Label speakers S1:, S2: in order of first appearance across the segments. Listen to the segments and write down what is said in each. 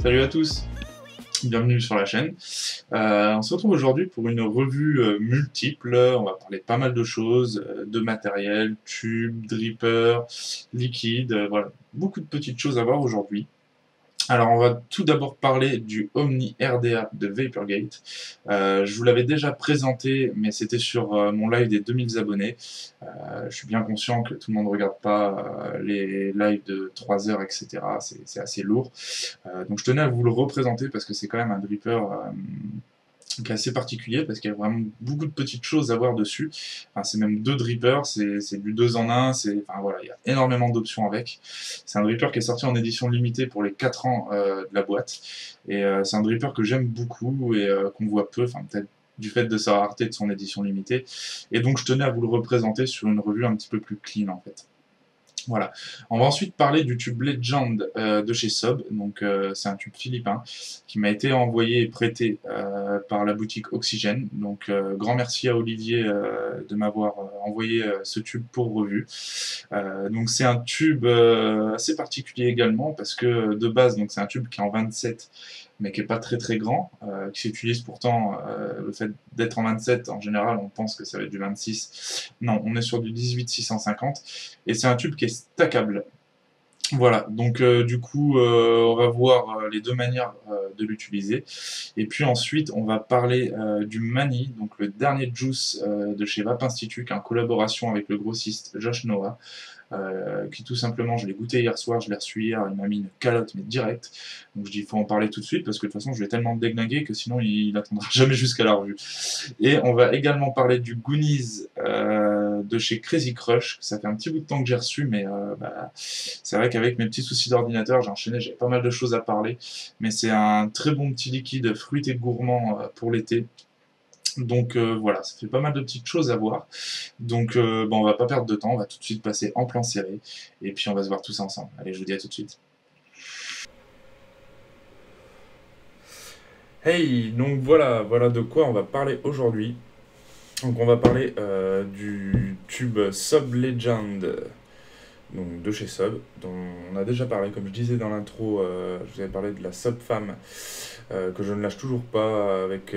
S1: Salut à tous, bienvenue sur la chaîne. On se retrouve aujourd'hui pour une revue multiple. On va parler de pas mal de choses, de matériel, tubes, drippers, liquides, voilà, beaucoup de petites choses à voir aujourd'hui. Alors on va tout d'abord parler du Omni RDA de Vaporgate. Je vous l'avais déjà présenté, mais c'était sur mon live des 2000 abonnés. Je suis bien conscient que tout le monde ne regarde pas les lives de 3 heures, etc. C'est assez lourd. Donc je tenais à vous le représenter parce que c'est quand même un dripper qui est assez particulier parce qu'il y a vraiment beaucoup de petites choses à voir dessus. Enfin, c'est même deux drippers, c'est du 2 en 1, enfin, voilà, il y a énormément d'options avec. C'est un dripper qui est sorti en édition limitée pour les 4 ans de la boîte. Et c'est un dripper que j'aime beaucoup et qu'on voit peu, enfin peut-être du fait de sa rareté de son édition limitée. Et donc je tenais à vous le représenter sur une revue un petit peu plus clean en fait. Voilà. On va ensuite parler du tube Legend de chez Sob. Donc c'est un tube philippin qui m'a été envoyé et prêté par la boutique Oxygène. Donc grand merci à Olivier de m'avoir envoyé ce tube pour revue. Donc c'est un tube assez particulier également parce que de base donc c'est un tube qui est en 27 mais qui n'est pas très très grand, qui s'utilise pourtant, le fait d'être en 27, en général, on pense que ça va être du 26. Non, on est sur du 18-650, et c'est un tube qui est stackable. Voilà, donc du coup, on va voir les deux manières de l'utiliser. Et puis ensuite, on va parler du Mani, donc le dernier juice de chez Vape Institute, qui est en collaboration avec le grossiste Josh Noah. Qui tout simplement, je l'ai goûté hier soir, je l'ai reçu hier, il m'a mis une calotte, mais direct. Donc je dis, il faut en parler tout de suite, parce que de toute façon, je vais tellement le déglinguer que sinon, il n'attendra jamais jusqu'à la revue. Et on va également parler du Goonies de chez Crazy Crush. Ça fait un petit bout de temps que j'ai reçu, mais c'est vrai qu'avec mes petits soucis d'ordinateur, j'ai enchaîné, j'avais pas mal de choses à parler. Mais c'est un très bon petit liquide fruité gourmand pour l'été. Donc voilà, ça fait pas mal de petites choses à voir. Donc bon, on va pas perdre de temps, on va tout de suite passer en plan serré. Et puis on va se voir tous ensemble. Allez, je vous dis à tout de suite. Hey, donc voilà de quoi on va parler aujourd'hui. Donc on va parler du tube Sub Legend, donc de chez Sub, dont on a déjà parlé, comme je disais dans l'intro, je vous avais parlé de la Sub Femme, que je ne lâche toujours pas avec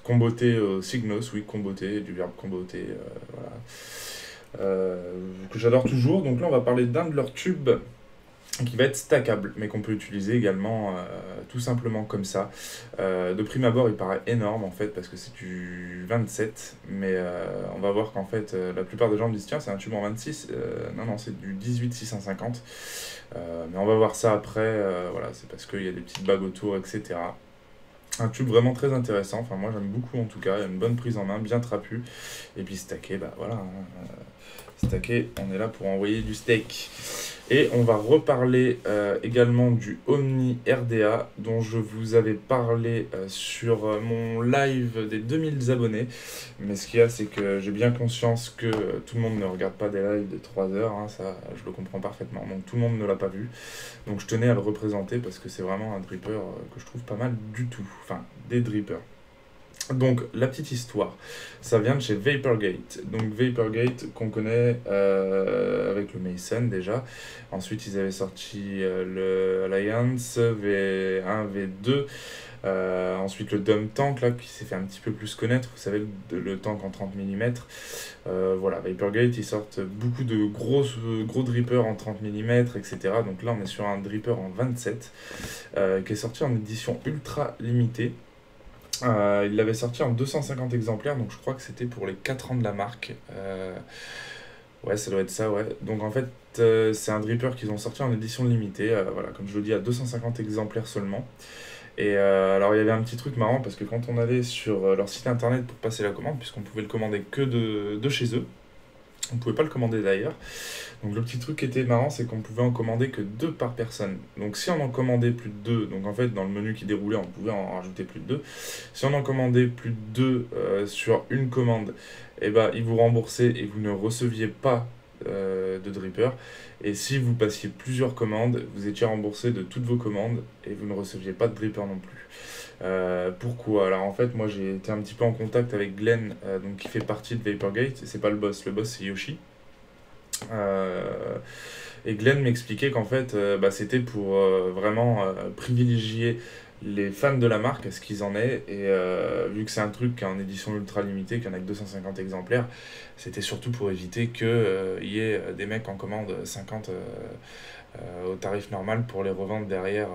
S1: comboter Cygnus, oui, comboter, du verbe comboter, voilà. Que j'adore toujours. Donc là, on va parler d'un de leurs tubes qui va être stackable, mais qu'on peut utiliser également tout simplement comme ça. De prime abord, il paraît énorme en fait, parce que c'est du 27, mais on va voir qu'en fait, la plupart des gens me disent tiens, c'est un tube en 26. Non, c'est du 18-650. Mais on va voir ça après, voilà, c'est parce qu'il y a des petites bagues autour, etc. Un tube vraiment très intéressant, enfin moi j'aime beaucoup en tout cas, il y a une bonne prise en main, bien trapu, et puis stacké, bah voilà, stacké, on est là pour envoyer du steak. Et on va reparler également du Omni RDA dont je vous avais parlé sur mon live des 2000 abonnés. Mais ce qu'il y a, c'est que j'ai bien conscience que tout le monde ne regarde pas des lives de 3 heures, hein, ça je le comprends parfaitement. Donc tout le monde ne l'a pas vu. Donc je tenais à le représenter parce que c'est vraiment un dripper que je trouve pas mal du tout. Enfin, des drippers. Donc, la petite histoire, ça vient de chez Vaporgate. Donc, Vaporgate qu'on connaît avec le Mason déjà. Ensuite, ils avaient sorti le Alliance V1, V2. Ensuite, le Dumb Tank là, qui s'est fait un petit peu plus connaître. Vous savez, le tank en 30 mm. Voilà, Vaporgate, ils sortent beaucoup de gros drippers en 30 mm, etc. Donc là, on est sur un dripper en 27 qui est sorti en édition ultra limitée. Il l'avait sorti en 250 exemplaires, donc je crois que c'était pour les 4 ans de la marque. Ouais, ça doit être ça, ouais. Donc en fait, c'est un dripper qu'ils ont sorti en édition limitée, voilà, comme je le dis, à 250 exemplaires seulement. Et alors il y avait un petit truc marrant, parce que quand on allait sur leur site internet pour passer la commande, puisqu'on pouvait le commander que de chez eux, on ne pouvait pas le commander d'ailleurs. Donc le petit truc qui était marrant, c'est qu'on pouvait en commander que 2 par personne. Donc si on en commandait plus de 2, donc en fait dans le menu qui déroulait, on pouvait en rajouter plus de 2. Si on en commandait plus de 2 sur une commande, eh ben, ils vous remboursaient et vous ne receviez pas de dripper. Et si vous passiez plusieurs commandes, vous étiez remboursé de toutes vos commandes et vous ne receviez pas de dripper non plus. Pourquoi? Alors en fait, moi j'ai été un petit peu en contact avec Glenn, donc, qui fait partie de Vaporgate. C'est pas le boss c'est Yoshi. Et Glenn m'expliquait qu'en fait, bah, c'était pour vraiment privilégier les fans de la marque à ce qu'ils en aient. Et vu que c'est un truc qui est en édition ultra limitée, qu'il n'y en a que 250 exemplaires, c'était surtout pour éviter qu'il y ait des mecs en commande 50 au tarif normal pour les revendre derrière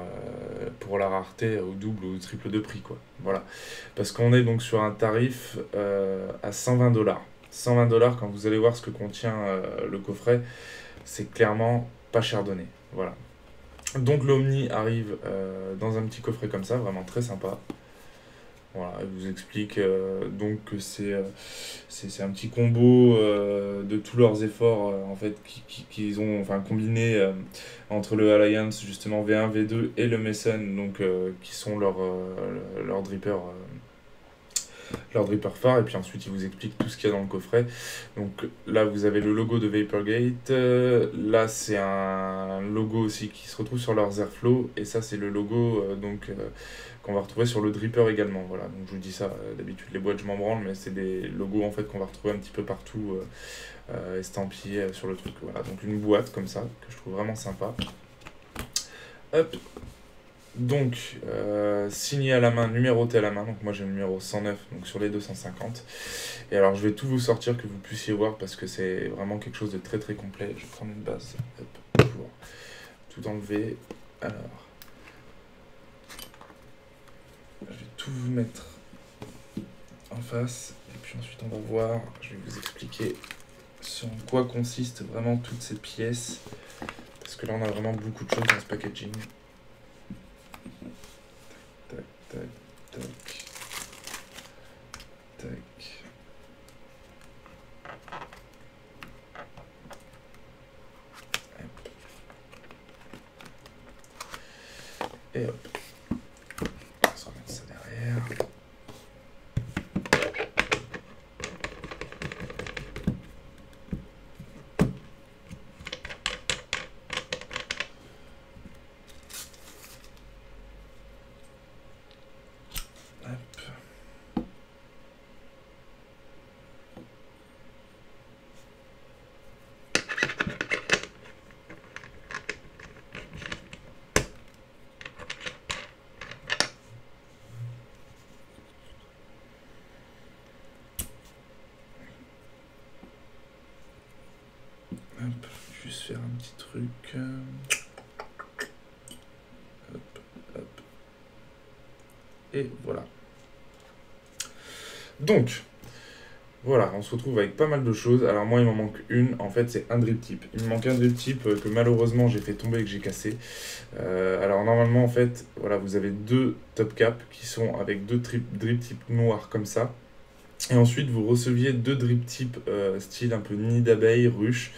S1: pour la rareté au double ou au triple de prix, quoi. Voilà. Parce qu'on est donc sur un tarif à 120 $. 120 $, quand vous allez voir ce que contient le coffret, c'est clairement pas cher donné. Voilà. Donc l'Omni arrive dans un petit coffret comme ça, vraiment très sympa. Voilà, il vous explique donc que c'est un petit combo de tous leurs efforts en fait qu'ils ont enfin combiné entre le Alliance justement V1, V2 et le Mason donc qui sont leurs drippers leur dripper phare, et puis ensuite il vous explique tout ce qu'il y a dans le coffret. Donc là vous avez le logo de Vaporgate, là c'est un logo aussi qui se retrouve sur leurs Airflow, et ça c'est le logo qu'on va retrouver sur le dripper également. Voilà, donc je vous dis ça, d'habitude les boîtes je m'en branle, mais c'est des logos en fait qu'on va retrouver un petit peu partout estampillés sur le truc. Voilà, donc une boîte comme ça que je trouve vraiment sympa. Hop. Donc, signé à la main, numéroté à la main, donc moi j'ai le numéro 109 donc sur les 250. Et alors je vais tout vous sortir que vous puissiez voir parce que c'est vraiment quelque chose de très très complet. Je vais prendre une base pour tout enlever. Alors, je vais tout vous mettre en face et puis ensuite on va voir, je vais vous expliquer sur quoi consistent vraiment toutes ces pièces parce que là on a vraiment beaucoup de choses dans ce packaging. Tac, tac, tac, tac. Et hop. On va remettre ça derrière. Hop, juste faire un petit truc. Hop, hop. Et voilà. Donc, voilà, on se retrouve avec pas mal de choses. Alors moi, il m'en manque une. En fait, c'est un drip tip. Il me manque un drip tip que malheureusement j'ai fait tomber et que j'ai cassé. Alors normalement, en fait, voilà, vous avez deux top caps qui sont avec deux drip tips noirs comme ça. Et ensuite, vous receviez deux drip tips style un peu nid d'abeille, ruche.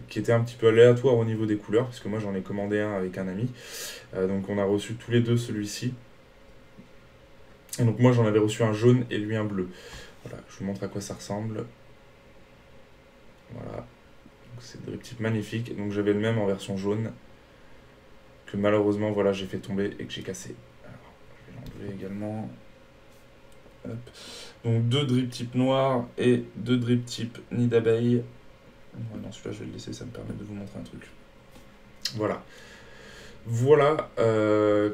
S1: Qui était un petit peu aléatoire au niveau des couleurs, parce que moi j'en ai commandé un avec un ami. Donc on a reçu tous les deux celui-ci. Et donc moi j'en avais reçu un jaune et lui un bleu. Voilà, je vous montre à quoi ça ressemble. Voilà. C'est des drip types magnifiques. Donc j'avais le même en version jaune. Que malheureusement voilà j'ai fait tomber et que j'ai cassé. Alors je vais l'enlever également. Hop. Donc deux drip types noirs et deux drip types nid d'abeille. Ouais, non, celui-là je vais le laisser, ça me permet de vous montrer un truc. Voilà. Voilà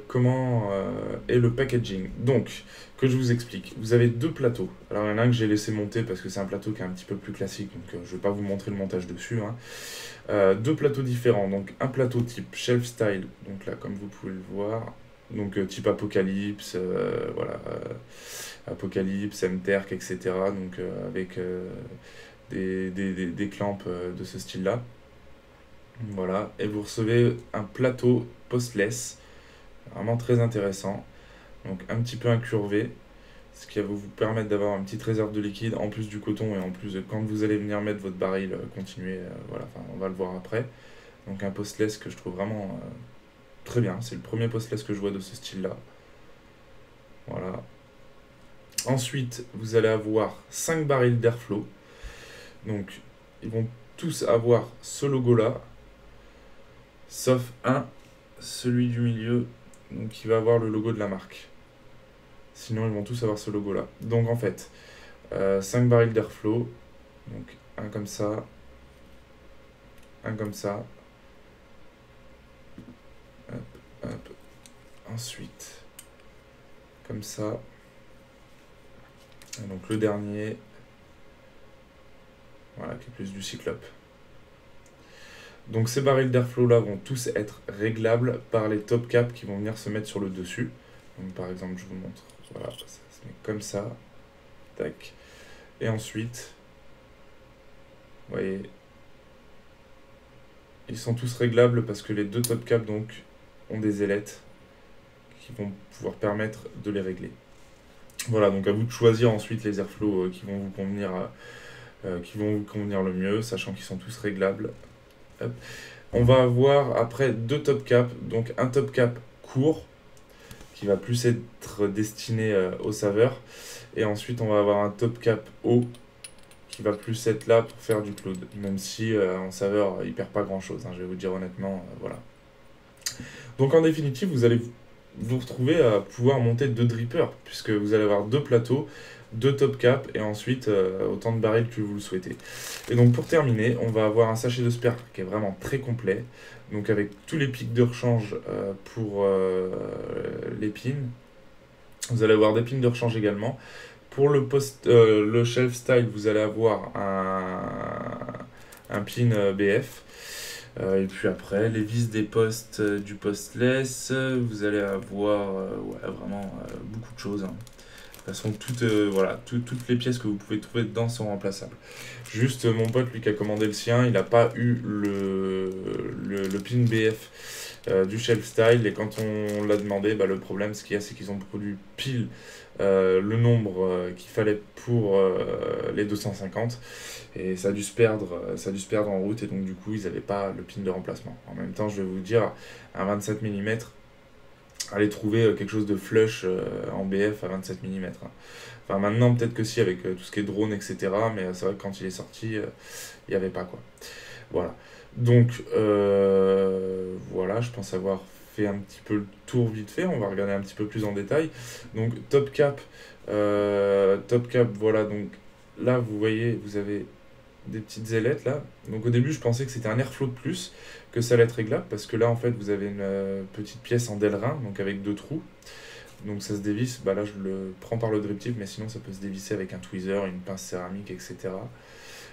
S1: comment est le packaging. Donc, que je vous explique. Vous avez deux plateaux. Alors, il y en a un que j'ai laissé monter parce que c'est un plateau qui est un petit peu plus classique. Donc, je ne vais pas vous montrer le montage dessus. Hein. Deux plateaux différents. Donc, un plateau type shelf style. Donc là, comme vous pouvez le voir. Donc, type Apocalypse. Voilà. Apocalypse, MTerk, etc. Donc, avec des clamps de ce style-là. Voilà, et vous recevez un plateau postless, vraiment très intéressant, donc un petit peu incurvé, ce qui va vous permettre d'avoir une petite réserve de liquide, en plus du coton, et en plus de quand vous allez venir mettre votre baril, continuer, voilà, enfin, on va le voir après. Donc un postless que je trouve vraiment très bien, c'est le premier postless que je vois de ce style-là. Voilà. Ensuite, vous allez avoir 5 barils d'airflow, donc ils vont tous avoir ce logo-là, sauf un, celui du milieu, donc qui va avoir le logo de la marque. Sinon, ils vont tous avoir ce logo-là. Donc en fait, 5 barils d'airflow, donc un comme ça, un comme ça. Hop, hop. Ensuite, comme ça. Et donc le dernier, voilà, qui est plus du cyclope. Donc ces barils d'airflow là vont tous être réglables par les top caps qui vont venir se mettre sur le dessus. Donc par exemple, je vous montre, voilà, ça se met comme ça, tac. Et ensuite, vous voyez, ils sont tous réglables parce que les deux top caps donc ont des ailettes qui vont pouvoir permettre de les régler. Voilà, donc à vous de choisir ensuite les airflow qui vont vous convenir le mieux, sachant qu'ils sont tous réglables. Hop. On va avoir après deux top caps, donc un top cap court qui va plus être destiné aux saveurs, et ensuite on va avoir un top cap haut qui va plus être là pour faire du cloud, même si en saveur il perd pas grand chose, hein, je vais vous dire honnêtement, voilà. Donc en définitive, vous allez vous retrouver à pouvoir monter deux drippers, puisque vous allez avoir deux plateaux, deux top caps, et ensuite autant de barils que vous le souhaitez. Et donc pour terminer, on va avoir un sachet de spare qui est vraiment très complet, donc avec tous les pics de rechange pour les pins. Vous allez avoir des pins de rechange également. Pour le shelf style, vous allez avoir un pin BF. Et puis après, les vis des postes du postless, vous allez avoir ouais, vraiment beaucoup de choses. Hein. De toute façon, voilà, toutes les pièces que vous pouvez trouver dedans sont remplaçables. Juste, mon pote, lui qui a commandé le sien, il n'a pas eu le pin BF du shelf style. Et quand on l'a demandé, bah, le problème, ce qu'il y a, c'est qu'ils ont produit pile le nombre qu'il fallait pour les 250. Et ça a dû se perdre en route. Et donc, du coup, ils n'avaient pas le pin de remplacement. En même temps, je vais vous dire, un 27 mm, allez trouver quelque chose de flush en BF à 27 mm. Hein. Enfin, maintenant, peut-être que si, avec tout ce qui est drone, etc. Mais c'est vrai que quand il est sorti, il n'y avait pas, quoi. Voilà. Donc, voilà, je pense avoir fait un petit peu le tour vite fait. On va regarder un petit peu plus en détail. Donc, top cap, voilà. Donc, là, vous voyez, vous avez des petites ailettes, là. Donc, au début, je pensais que c'était un airflow de plus, que ça allait être réglable, parce que là, en fait, vous avez une petite pièce en Delrin, donc avec deux trous. Donc, ça se dévisse. Bah, là, je le prends par le drip tip, mais sinon, ça peut se dévisser avec un tweezer, une pince céramique, etc.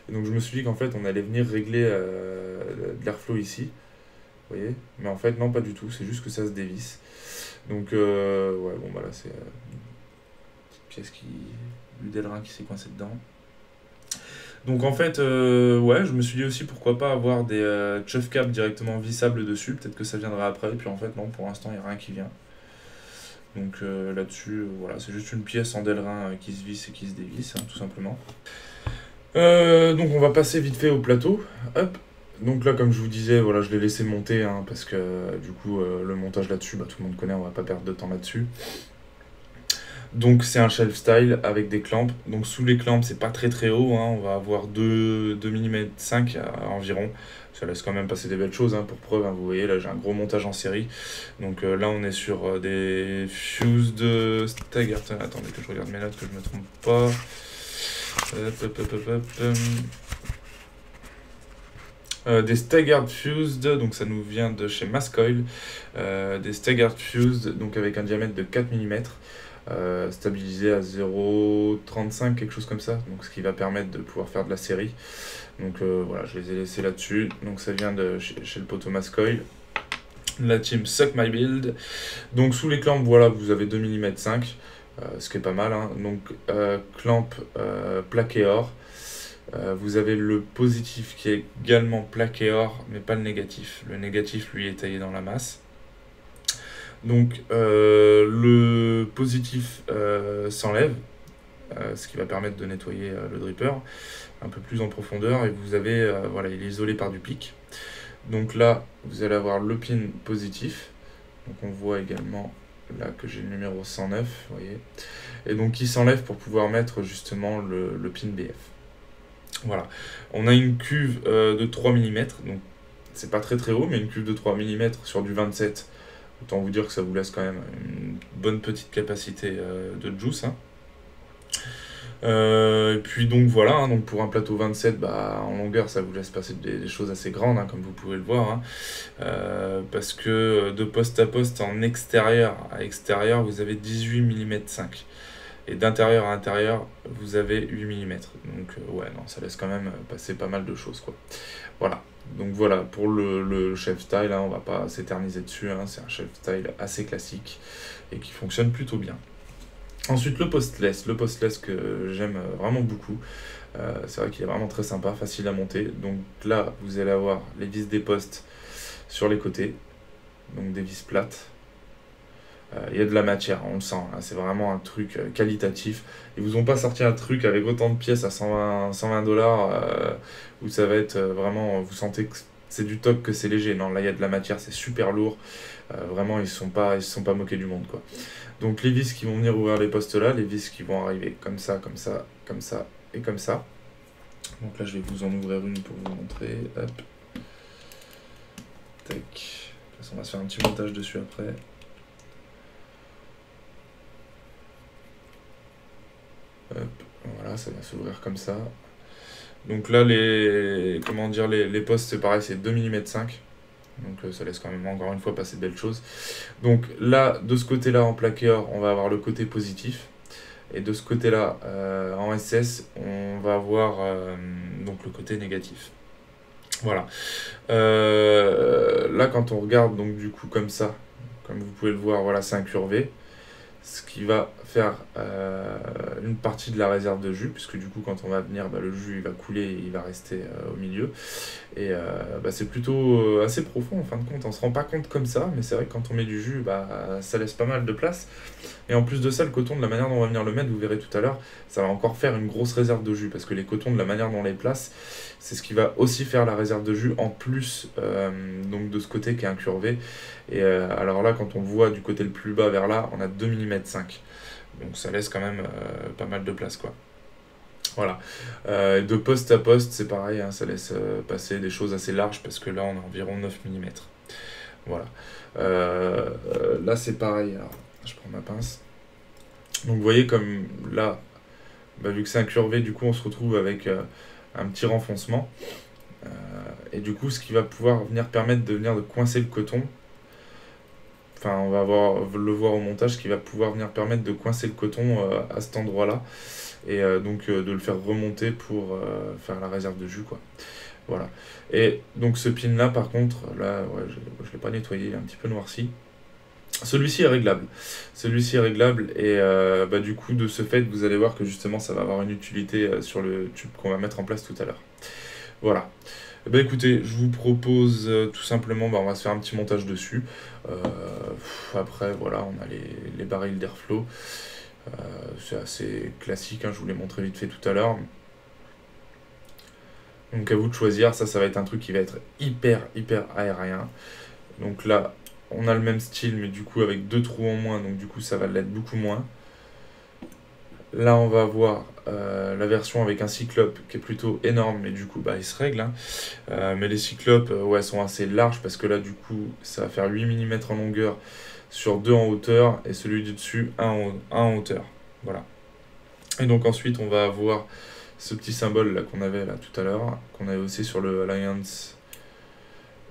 S1: Et donc je me suis dit qu'en fait on allait venir régler de l'airflow ici, vous voyez, mais en fait non, pas du tout, c'est juste que ça se dévisse. Donc ouais, bon bah là c'est une petite pièce du Delrin qui s'est coincé dedans. Donc en fait, ouais, je me suis dit aussi pourquoi pas avoir des chuff caps directement vissables dessus, peut-être que ça viendra après, et puis en fait non, pour l'instant il n'y a rien qui vient. Donc là-dessus, voilà, c'est juste une pièce en Delrin qui se visse et qui se dévisse, hein, tout simplement. Donc on va passer vite fait au plateau. Hop. Donc là, comme je vous disais, voilà, je l'ai laissé monter, hein, parce que du coup, le montage là-dessus, bah, tout le monde connaît, on va pas perdre de temps là-dessus. Donc c'est un shelf style avec des clamps. Donc sous les clamps, c'est pas très très haut, hein, on va avoir 2 mm 5 environ. Ça laisse quand même passer des belles choses, hein, pour preuve, hein, vous voyez, là j'ai un gros montage en série. Donc là on est sur des fuses de Staggerton. Attendez que je regarde mes notes, que je me trompe pas. Des staggered fused, donc ça nous vient de chez Mascoil. Des staggered fused, donc avec un diamètre de 4 mm, stabilisé à 0,35, quelque chose comme ça, donc ce qui va permettre de pouvoir faire de la série. Donc voilà, je les ai laissés là-dessus. Donc ça vient de chez le poteau Mascoil, la team Suck My Build. Donc sous les clamps, voilà, vous avez 2 mm 5. Ce qui est pas mal, hein. Donc clamp plaqué or. Vous avez le positif qui est également plaqué or, mais pas le négatif. Le négatif, lui, est taillé dans la masse. Donc le positif s'enlève, ce qui va permettre de nettoyer le dripper un peu plus en profondeur. Et vous avez, voilà, il est isolé par du pic. Donc là, vous allez avoir le pin positif. Donc on voit également là que j'ai le numéro 109, vous voyez, et donc qui s'enlève pour pouvoir mettre justement le pin BF. Voilà, on a une cuve de 3 mm, donc c'est pas très très haut, mais une cuve de 3 mm sur du 27, autant vous dire que ça vous laisse quand même une bonne petite capacité de juice, hein. Et puis donc voilà, hein, donc pour un plateau 27, bah, en longueur, ça vous laisse passer des choses assez grandes, hein, comme vous pouvez le voir. Hein. Parce que de poste à poste, en extérieur à extérieur, vous avez 18 mm 5. Et d'intérieur à intérieur, vous avez 8 mm. Donc ouais, non, ça laisse quand même passer pas mal de choses, quoi. Voilà. Donc voilà, pour le shelf style, hein, on va pas s'éterniser dessus, hein, c'est un shelf style assez classique et qui fonctionne plutôt bien. Ensuite, le postless que j'aime vraiment beaucoup. C'est vrai qu'il est vraiment très sympa, facile à monter. Donc là, vous allez avoir les vis des postes sur les côtés, donc des vis plates. Il y a de la matière, on le sent, hein, c'est vraiment un truc qualitatif. Ils vous ont pas sorti un truc avec autant de pièces à 120 dollars où ça va être vraiment, vous sentez que c'est du top, que c'est léger. Non, là il y a de la matière, c'est super lourd. Vraiment, ils se sont pas moqués du monde, quoi. Donc les vis qui vont venir ouvrir les postes là, les vis qui vont arriver comme ça, comme ça, comme ça et comme ça. Donc là je vais vous en ouvrir une pour vous montrer. Hop. Tac. De toute façon, on va se faire un petit montage dessus après. Hop, voilà, ça va s'ouvrir comme ça. Donc là, les postes, c'est pareil, c'est 2 mm 5. Donc ça laisse quand même encore une fois passer de belles choses. Donc là, de ce côté-là, en plaqueur, on va avoir le côté positif. Et de ce côté-là, en SS, on va avoir donc le côté négatif. Voilà. Là, quand on regarde, donc du coup, comme ça, comme vous pouvez le voir, voilà, c'est incurvé. Ce qui va faire une partie de la réserve de jus, puisque du coup quand on va venir, bah, le jus il va couler et il va rester au milieu. Et bah, c'est plutôt assez profond en fin de compte, on se rend pas compte comme ça, mais c'est vrai que quand on met du jus, bah, ça laisse pas mal de place. Et en plus de ça, le coton, de la manière dont on va venir le mettre, vous verrez tout à l'heure, ça va encore faire une grosse réserve de jus, parce que les cotons, de la manière dont on les place, c'est ce qui va aussi faire la réserve de jus, en plus donc de ce côté qui est incurvé. Et alors là, quand on voit du côté le plus bas vers là, on a 2 mm 5. Donc ça laisse quand même pas mal de place, quoi. Voilà. De poste à poste, c'est pareil, hein, ça laisse passer des choses assez larges parce que là, on a environ 9 mm. Voilà. Là, c'est pareil. Alors, je prends ma pince. Donc vous voyez comme là, bah, vu que c'est incurvé, du coup, on se retrouve avec un petit renfoncement. Et du coup, ce qui va pouvoir venir permettre de venir de coincer le coton. Enfin, on va le voir au montage, qui va pouvoir venir permettre de coincer le coton à cet endroit-là. Et donc de le faire remonter pour faire la réserve de jus, quoi. Voilà. Et donc ce pin là, par contre, là, ouais, je ne l'ai pas nettoyé, il est un petit peu noirci. Celui-ci est réglable. Celui-ci est réglable et bah, du coup, de ce fait, vous allez voir que justement, ça va avoir une utilité sur le tube qu'on va mettre en place tout à l'heure. Voilà. Eh ben, écoutez, je vous propose tout simplement, bah, on va se faire un petit montage dessus. Après, voilà, on a les barils d'airflow. C'est assez classique, hein, je vous l'ai montré vite fait tout à l'heure. Donc à vous de choisir, ça va être un truc qui va être hyper aérien. Donc là, on a le même style, mais du coup avec 2 trous en moins, donc du coup ça va l'être beaucoup moins. Là, on va avoir la version avec un cyclope qui est plutôt énorme, mais du coup, bah, il se règle. Hein. Mais les cyclopes, ouais, sont assez larges parce que là, du coup, ça va faire 8 mm en longueur sur 2 en hauteur et celui du dessus 1 en hauteur. Voilà. Et donc ensuite, on va avoir ce petit symbole là qu'on avait là tout à l'heure, qu'on avait aussi sur le Alliance.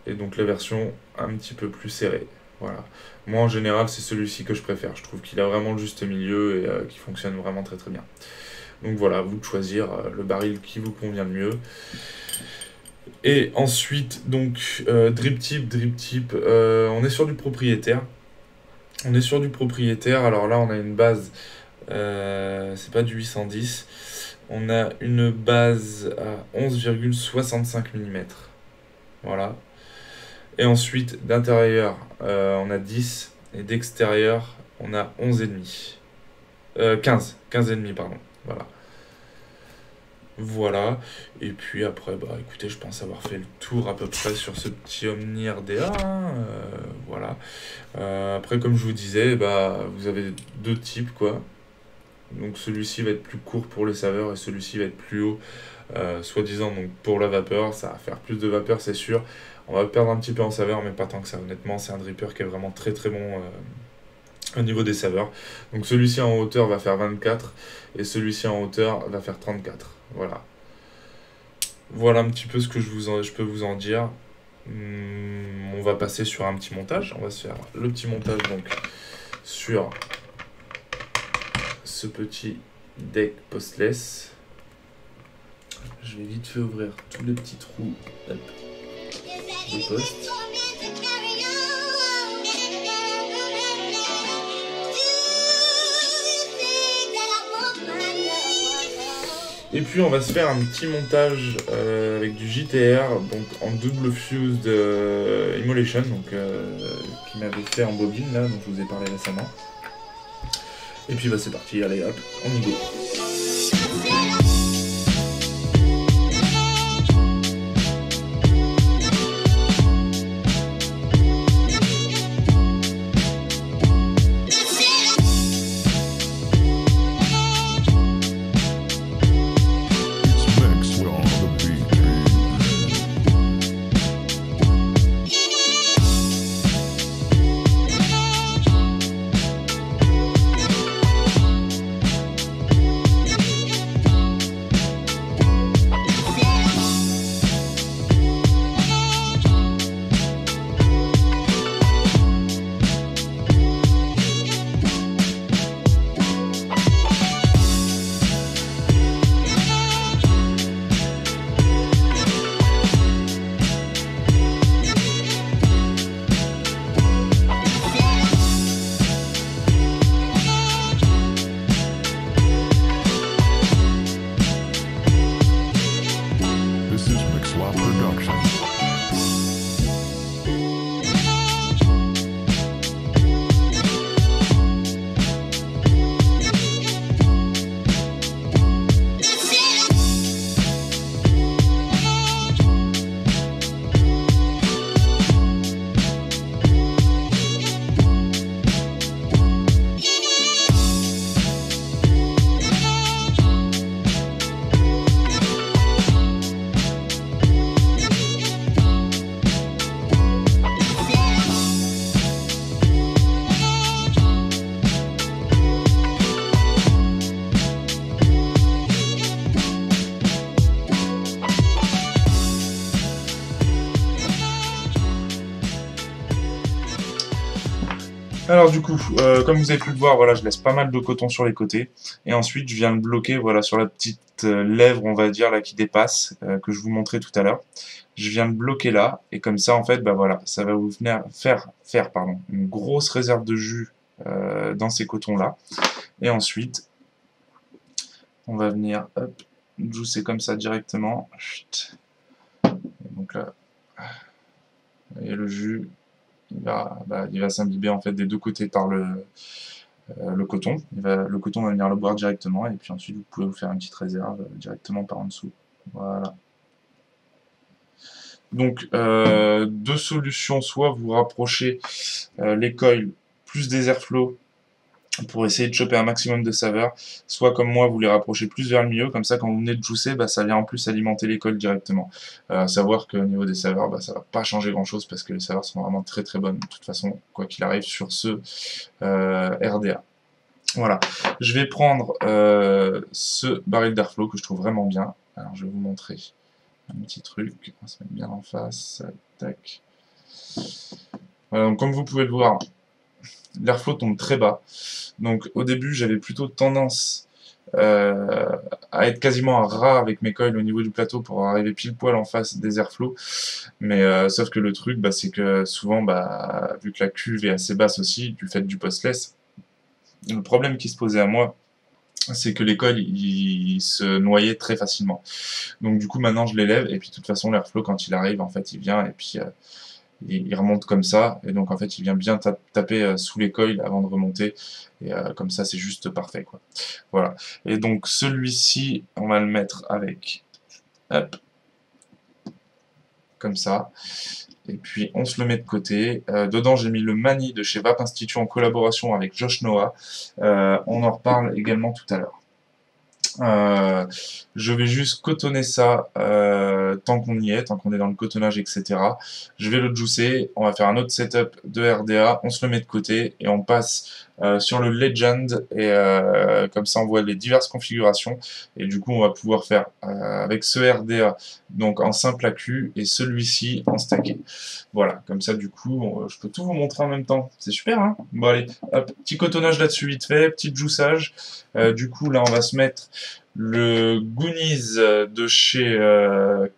S1: Et donc la version un petit peu plus serrée. Voilà. Moi, en général, c'est celui-ci que je préfère. Je trouve qu'il a vraiment le juste milieu et qu'il fonctionne vraiment très bien. Donc voilà, vous de choisir le baril qui vous convient le mieux. Et ensuite, donc, drip tip, on est sur du propriétaire. Alors là, on a une base, c'est pas du 810. On a une base à 11,65 mm. Voilà. Et ensuite, d'intérieur, on a 10. Et d'extérieur, on a 11,5. 15,5, pardon. Voilà. Voilà. Et puis après, bah écoutez, je pense avoir fait le tour à peu près sur ce petit Omni RDA. Hein, voilà. Après, comme je vous disais, bah vous avez 2 types, quoi. Donc celui-ci va être plus court pour les saveurs et celui-ci va être plus haut, soi-disant donc pour la vapeur. Ça va faire plus de vapeur, c'est sûr. On va perdre un petit peu en saveur, mais pas tant que ça. Honnêtement, c'est un dripper qui est vraiment très bon au niveau des saveurs. Donc celui-ci en hauteur va faire 24 et celui-ci en hauteur va faire 34. Voilà. Voilà un petit peu ce que je peux vous en dire. On va passer sur un petit montage. On va se faire le petit montage donc sur ce petit deck postless. Je vais vite fait ouvrir tous les petits trous des postes. Et puis on va se faire un petit montage avec du JTR, donc en double fuse de Immolation, donc qui m'avait fait en bobine là, dont je vous ai parlé récemment. Et puis bah c'est parti, allez hop, on y go. Alors du coup, comme vous avez pu le voir, voilà, je laisse pas mal de coton sur les côtés. Et ensuite, je viens le bloquer voilà, sur la petite lèvre, on va dire, là, qui dépasse, que je vous montrais tout à l'heure. Je viens le bloquer là, et comme ça, en fait, bah voilà, ça va vous venir faire une grosse réserve de jus dans ces cotons-là. Et ensuite, on va venir, hop, juicer comme ça directement. Et donc là, et le jus, il va s'imbiber en fait des deux côtés par le coton. Le coton va venir le boire directement et puis ensuite vous pouvez vous faire une petite réserve directement par en dessous. Voilà. Donc deux solutions, soit vous rapprochez les coils plus des airflow pour essayer de choper un maximum de saveur, soit comme moi vous les rapprochez plus vers le milieu, comme ça quand vous venez de juicer, bah, ça vient en plus alimenter les coils directement. À savoir qu'au niveau des saveurs, bah, ça va pas changer grand chose parce que les saveurs sont vraiment très très bonnes de toute façon, quoi qu'il arrive sur ce RDA. Voilà, je vais prendre ce baril d'airflow que je trouve vraiment bien. Alors je vais vous montrer un petit truc, on va se mettre bien en face, tac. Voilà, donc comme vous pouvez le voir, l'airflow tombe très bas. Donc au début j'avais plutôt tendance à être quasiment à ras avec mes coils au niveau du plateau pour arriver pile poil en face des airflow. Mais sauf que le truc c'est que souvent vu que la cuve est assez basse aussi du fait du postless, le problème qui se posait à moi c'est que les coils ils se noyaient très facilement. Donc du coup maintenant je l'élève et puis de toute façon l'airflow quand il arrive en fait il vient et puis il remonte comme ça, et donc en fait il vient bien taper sous les coils avant de remonter, et comme ça c'est juste parfait quoi. Voilà, et donc celui-ci on va le mettre avec, hop, comme ça, et puis on se le met de côté. Dedans j'ai mis le Mani de chez Vape Institute en collaboration avec Josh Noah, on en reparle également tout à l'heure. Je vais juste cotonner ça tant qu'on y est, tant qu'on est dans le cotonnage, etc. Je vais le juicer, on va faire un autre setup de RDA, on se le met de côté et on passe sur le Legend, et comme ça on voit les diverses configurations, et du coup on va pouvoir faire avec ce RDA donc en simple AQ et celui-ci en stacké. Voilà, comme ça du coup je peux tout vous montrer en même temps, c'est super hein. Bon allez, hop, petit cotonnage là-dessus vite fait, petit joussage. Du coup là on va se mettre le Goonies de chez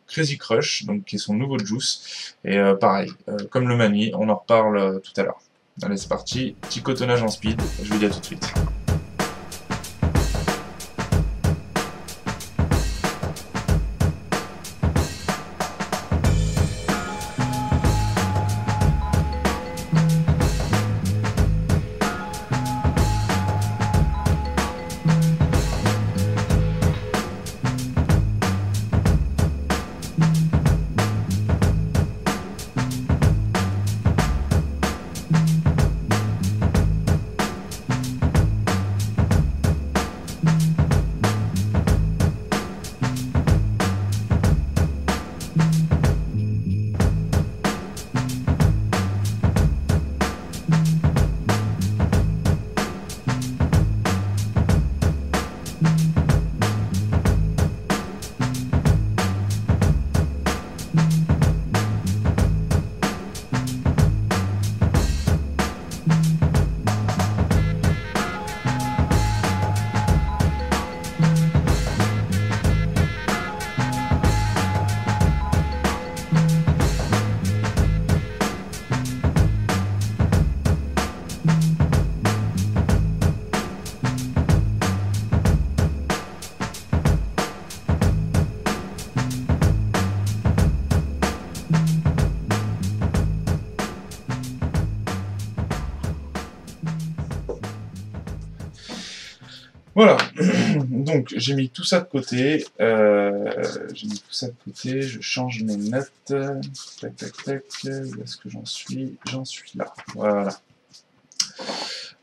S1: Crazy Crush, donc qui est son nouveau juice, et pareil, comme le Mani, on en reparle tout à l'heure. Allez c'est parti, petit cotonnage en speed, je vous dis à tout de suite. Voilà, donc j'ai mis tout ça de côté, je change mes notes, tac tac tac, où est-ce que j'en suis? J'en suis là, voilà.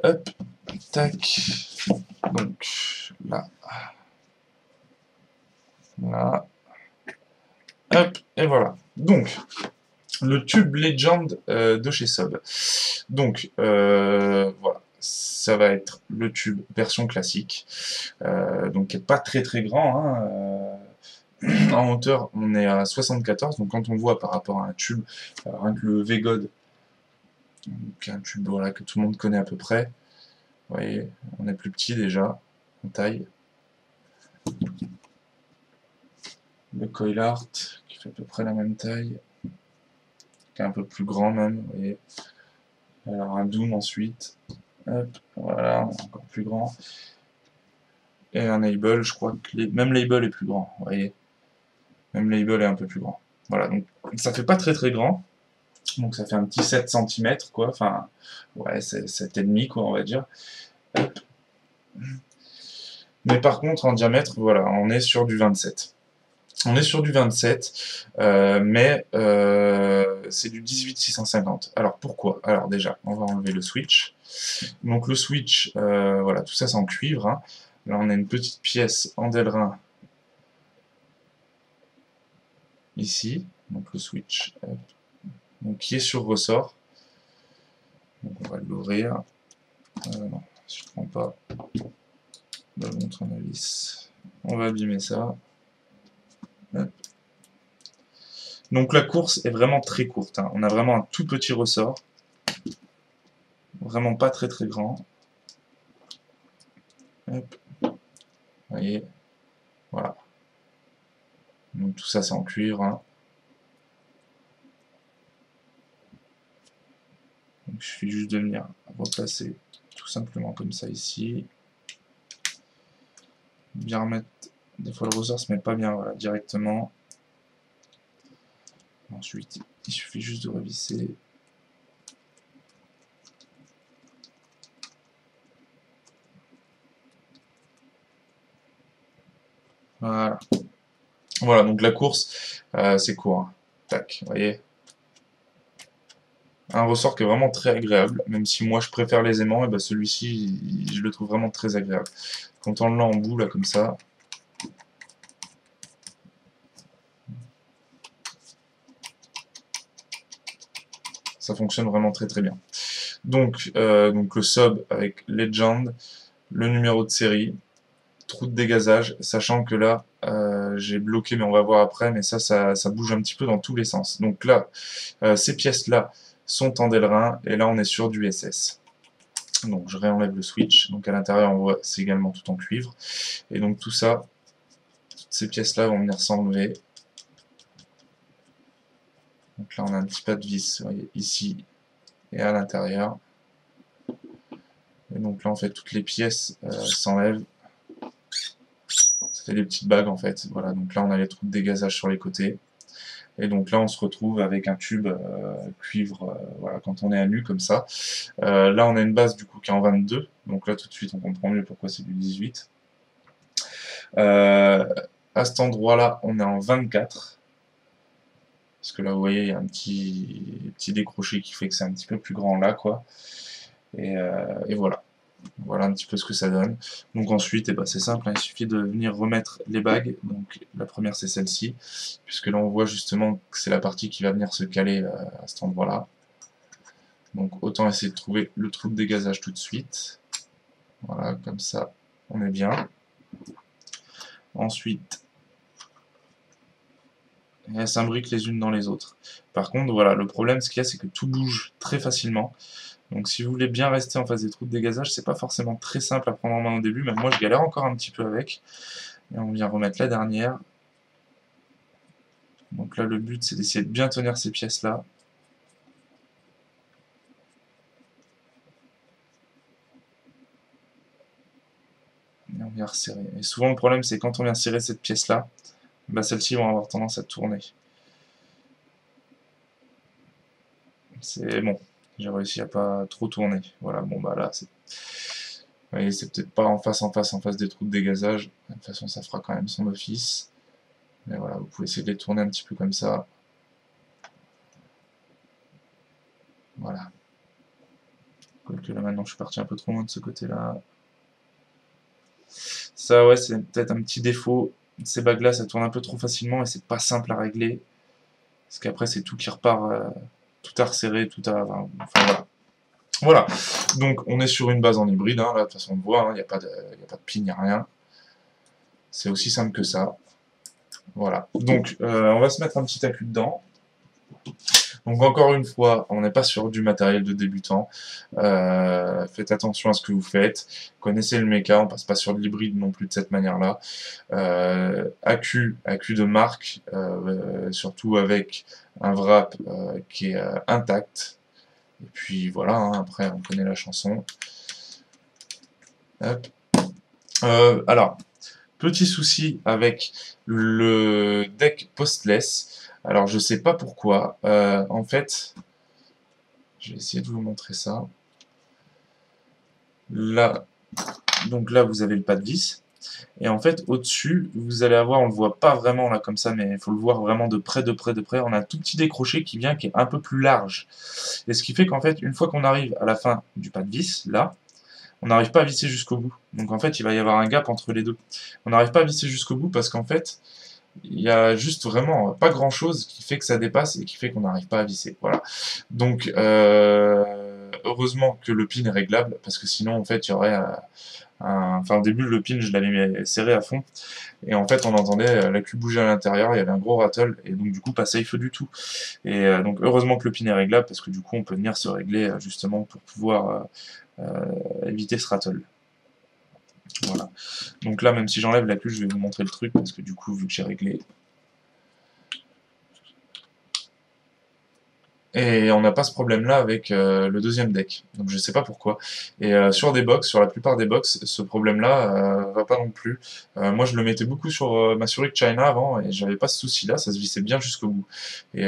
S1: Hop, tac, donc là, là, hop, et voilà. Donc, le tube Legend de chez Sob. Donc, voilà. Ça va être le tube version classique, donc qui n'est pas très très grand. Hein, en hauteur, on est à 74, donc quand on voit par rapport à un tube, rien que le V-God, qui est un tube voilà, que tout le monde connaît à peu près, vous voyez, on est plus petit déjà, en taille. Le Coil Art, qui fait à peu près la même taille, qui est un peu plus grand même, vous voyez. Alors un Doom ensuite, hop, voilà, encore plus grand. Et un Label, je crois que même Label est plus grand, vous voyez. Même Label est un peu plus grand. Voilà, donc ça fait pas très très grand. Donc ça fait un petit 7 cm, quoi. Enfin, ouais, c'est 7,5, quoi, on va dire. Hop. Mais par contre, en diamètre, voilà, on est sur du 27. On est sur du 27, mais c'est du 18-650. Alors pourquoi? Alors déjà, on va enlever le switch. Donc le switch, voilà, tout ça c'est en cuivre. Hein. Là on a une petite pièce en Delrin ici, donc le switch, donc, qui est sur ressort. Donc on va l'ouvrir. Non, si je ne prends pas la montre en vis, on va abîmer ça. Hop. Donc la course est vraiment très courte. Hein. On a vraiment un tout petit ressort. Vraiment pas très très grand. Hop. Vous voyez. Voilà. Donc tout ça c'est en cuivre. Hein. Donc, il suffit juste de venir replacer tout simplement comme ça ici. Bien remettre. Des fois le ressort se met pas bien voilà, directement. Ensuite, il suffit juste de revisser. Voilà. Voilà, donc la course, c'est court. Hein. Tac, vous voyez. Un ressort qui est vraiment très agréable, même si moi je préfère les aimants, et ben celui-ci, je le trouve vraiment très agréable. Quand on l'a en bout, là, comme ça, ça fonctionne vraiment très très bien. Donc le sub avec Legend, le numéro de série, trou de dégazage, sachant que là, j'ai bloqué, mais on va voir après, mais ça bouge un petit peu dans tous les sens. Donc là, ces pièces-là sont en Delrin, et là on est sur du SS. Donc je réenlève le switch, donc à l'intérieur on voit c'est également tout en cuivre, et donc tout ça, toutes ces pièces-là vont venir s'enlever. Donc là on a un petit pas de vis, vous voyez, ici et à l'intérieur. Et donc là en fait toutes les pièces s'enlèvent. Ça fait des petites bagues en fait. Voilà, donc là on a les trous de dégazage sur les côtés. Et donc là on se retrouve avec un tube cuivre, voilà, quand on est à nu comme ça. Là on a une base du coup qui est en 22, donc là tout de suite on comprend mieux pourquoi c'est du 18. À cet endroit-là on est en 24. Parce que là, vous voyez, il y a un petit décroché qui fait que c'est un petit peu plus grand là, quoi. Et voilà. Voilà un petit peu ce que ça donne. Donc ensuite, ben, c'est simple, hein, il suffit de venir remettre les bagues. Donc la première, c'est celle-ci. Puisque là, on voit justement que c'est la partie qui va venir se caler à cet endroit-là. Donc autant essayer de trouver le trou de dégazage tout de suite. Voilà, comme ça, on est bien. Ensuite, elles s'imbriquent les unes dans les autres. Par contre, voilà, le problème, ce qu'il y a, c'est que tout bouge très facilement. Donc si vous voulez bien rester en face des trous de dégazage, c'est pas forcément très simple à prendre en main au début, même moi je galère encore un petit peu avec. Et on vient remettre la dernière. Donc là le but c'est d'essayer de bien tenir ces pièces là. Et on vient resserrer. Et souvent le problème c'est quand on vient serrer cette pièce là, bah celles-ci vont avoir tendance à tourner. C'est bon, j'ai réussi à pas trop tourner. Voilà, bon bah là c'est... Vous voyez, c'est peut-être pas en face des trous de dégazage. De toute façon ça fera quand même son office. Mais voilà, vous pouvez essayer de les tourner un petit peu comme ça. Voilà. Quoique là maintenant je suis parti un peu trop loin de ce côté-là. Ça ouais, c'est peut-être un petit défaut. Ces bagues-là, ça tourne un peu trop facilement et c'est pas simple à régler. Parce qu'après c'est tout qui repart, tout à resserrer, tout à... Enfin voilà. Voilà. Donc on est sur une base en hybride, hein, là de toute façon on le voit, il n'y a pas de pin, il n'y a rien. C'est aussi simple que ça. Voilà. Donc on va se mettre un petit accu dedans. Donc encore une fois, on n'est pas sur du matériel de débutant. Faites attention à ce que vous faites. Connaissez le méca, on passe pas sur de l'hybride non plus de cette manière-là. Accu de marque, surtout avec un wrap qui est intact. Et puis voilà, hein, après on connaît la chanson. Hop. Alors, petit souci avec le deck postless. Alors je sais pas pourquoi. En fait, je vais essayer de vous montrer ça. Là, donc là vous avez le pas de vis. Et en fait au-dessus, vous allez avoir, on le voit pas vraiment là comme ça, mais il faut le voir vraiment de près, de près, de près. On a un tout petit décroché qui vient, qui est un peu plus large. Et ce qui fait qu'en fait, une fois qu'on arrive à la fin du pas de vis, là, on n'arrive pas à visser jusqu'au bout. Donc en fait, il va y avoir un gap entre les deux. On n'arrive pas à visser jusqu'au bout parce qu'en fait, il y a juste vraiment pas grand chose qui fait que ça dépasse et qui fait qu'on n'arrive pas à visser. Voilà. Donc heureusement que le pin est réglable parce que sinon en fait il y aurait enfin au début le pin je l'avais serré à fond et en fait on entendait la queue bouger à l'intérieur, il y avait un gros rattle et donc du coup pas safe du tout. Et donc heureusement que le pin est réglable parce que du coup on peut venir se régler justement pour pouvoir éviter ce rattle. Voilà. Donc là, même si j'enlève la queue, je vais vous montrer le truc, parce que du coup, vu que j'ai réglé... Et on n'a pas ce problème-là avec le deuxième deck. Donc je sais pas pourquoi. Et sur des box, sur la plupart des box, ce problème-là va pas non plus. Moi, je le mettais beaucoup sur ma Zurich China avant, et j'avais pas ce souci-là, ça se vissait bien jusqu'au bout. Et